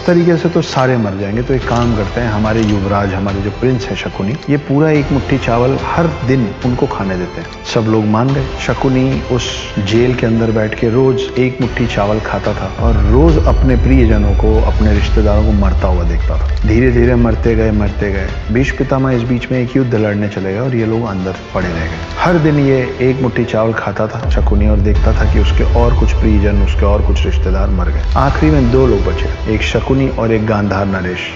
इस तरीके से तो सारे मर जाएंगे, तो एक काम करते हैं, हमारे युवराज, हमारे जो प्रिंस है शकुनी, ये पूरा एक मुट्ठी चावल हर दिन उनको खाने देते हैं। सब लोग मान गए। शकुनी उस जेल के अंदर बैठ के रोज एक मुट्ठी चावल खाता था और रोज अपने प्रियजनों को, अपने रिश्तेदारों को मरता हुआ देखता था। धीरे धीरे मरते गए। भीष्म पितामह इस बीच में एक युद्ध लड़ने चले गए और ये लोग अंदर पड़े रह गए। हर दिन ये एक मुट्ठी चावल खाता था शकुनी और देखता था कि उसके और कुछ प्रियजन, उसके और कुछ रिश्तेदार मर गए। आखिरी में 2 लोग बचे, एक शकुनी और एक गांधार नरेश।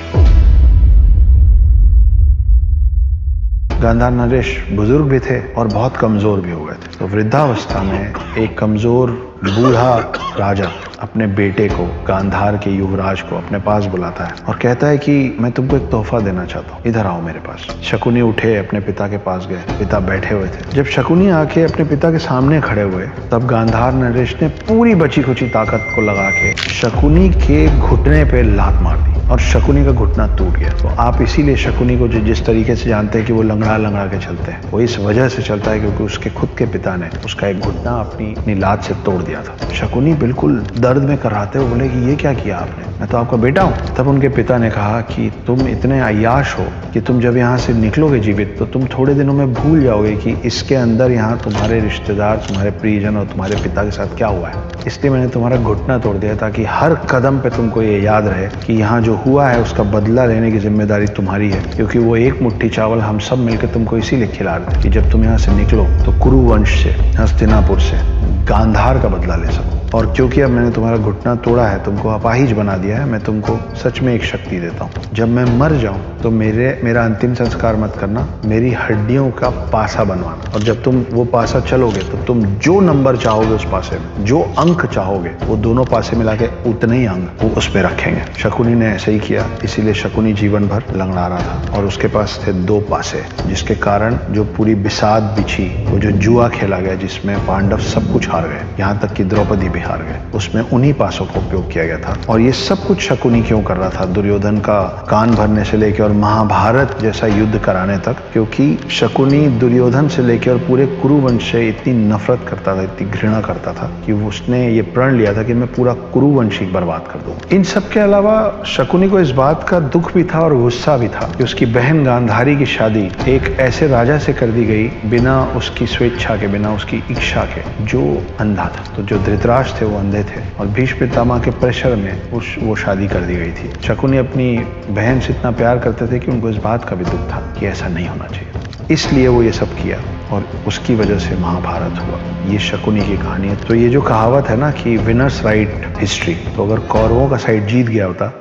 गांधार नरेश बुजुर्ग भी थे और बहुत कमजोर भी हो गए थे। तो वृद्धावस्था में एक कमजोर बूढ़ा राजा अपने बेटे को, गांधार के युवराज को अपने पास बुलाता है और कहता है कि मैं तुमको एक तोहफा देना चाहता हूँ, इधर आओ मेरे पास। शकुनी उठे, अपने पिता के पास गए। पिता बैठे हुए थे। जब शकुनी आके अपने पिता के सामने खड़े हुए, तब गांधार नरेश ने पूरी बची खुची ताकत को लगा के शकुनी के घुटने पे लात मार दी और शकुनी का घुटना टूट गया। तो आप इसीलिए शकुनी को जिस तरीके से जानते हैं कि वो लंगड़ा के चलते हैं, वो इस वजह से चलता है क्योंकि उसके खुद के पिता ने उसका एक घुटना अपनी लात से तोड़ दिया था। शकुनी बिल्कुल दर्द में कराते हुए बोले कि ये क्या किया आपने, मैं तो आपका बेटा हूँ। तब उनके पिता ने कहा कि तुम इतने अय्याश हो कि तुम जब यहाँ से निकलोगे जीवित तो तुम थोड़े दिनों में भूल जाओगे कि इसके अंदर यहाँ तुम्हारे रिश्तेदार, तुम्हारे प्रियजन और तुम्हारे पिता के साथ क्या हुआ है। इसलिए मैंने तुम्हारा घुटना तोड़ दिया ताकि हर कदम पे तुमको ये याद रहे कि यहाँ जो हुआ है उसका बदला लेने की जिम्मेदारी तुम्हारी है, क्योंकि वो एक मुट्ठी चावल हम सब मिलकर तुमको इसीलिए खिला रहे थे कि जब तुम यहाँ से निकलो तो कुरु वंश से, हस्तिनापुर से गांधार का बदला ले सको। और क्योंकि अब मैंने तुम्हारा घुटना तोड़ा है, तुमको अपाहिज बना दिया है, मैं तुमको सच में एक शक्ति देता हूँ। जब मैं मर जाऊं तो मेरा अंतिम संस्कार मत करना, मेरी हड्डियों का पासा बनवाना। और जब तुम वो पासा चलोगे तो तुम जो नंबर चाहोगे उस पासे में, जो अंक चाहोगे, वो दोनों पासे मिला के उतने ही अंक वो उसमें रखेंगे। शकुनी ने ऐसे ही किया। इसीलिए शकुनी जीवन भर लंगड़ा रहा था और उसके पास थे 2 पासे, जिसके कारण जो पूरी बिसात बिछी, वो जो जुआ खेला गया जिसमें पांडव सब कुछ हार गए, यहाँ तक कि द्रौपदी भी हार गए, उसमें उन्हीं पासों का उपयोग किया गया था। और ये सब कुछ शकुनी क्यों कर रहा था? दुर्योधन का कान भरने से लेकर और महाभारत जैसा युद्ध कराने तक, क्योंकि शकुनी दुर्योधन से लेकर और पूरे कुरुवंश से इतनी नफरत करता था, इतनी घृणा करता था कि उसने ये प्रण लिया था कि मैं पूरा कुरुवंश ही बर्बाद कर दूं। इन सब के अलावा शकुनी को इस बात का दुख भी था और गुस्सा भी था कि उसकी बहन गांधारी की शादी एक ऐसे राजा से कर दी गई बिना उसकी स्वेच्छा के, बिना उसकी इच्छा के, जो अंधा था। तो जो धृतराष्ट्र थे वो अंधे थे और भीष्म पितामह के प्रेशर में वो शादी कर दी गई थी। शकुनी अपनी बहन से इतना प्यार करते थे कि उनको इस बात का भी दुख था कि ऐसा नहीं होना चाहिए, इसलिए वो ये सब किया और उसकी वजह से महाभारत हुआ। ये शकुनी की कहानी है। तो ये जो कहावत है ना कि विनर्स राइट हिस्ट्री, तो अगर कौरवों का साइड जीत गया होता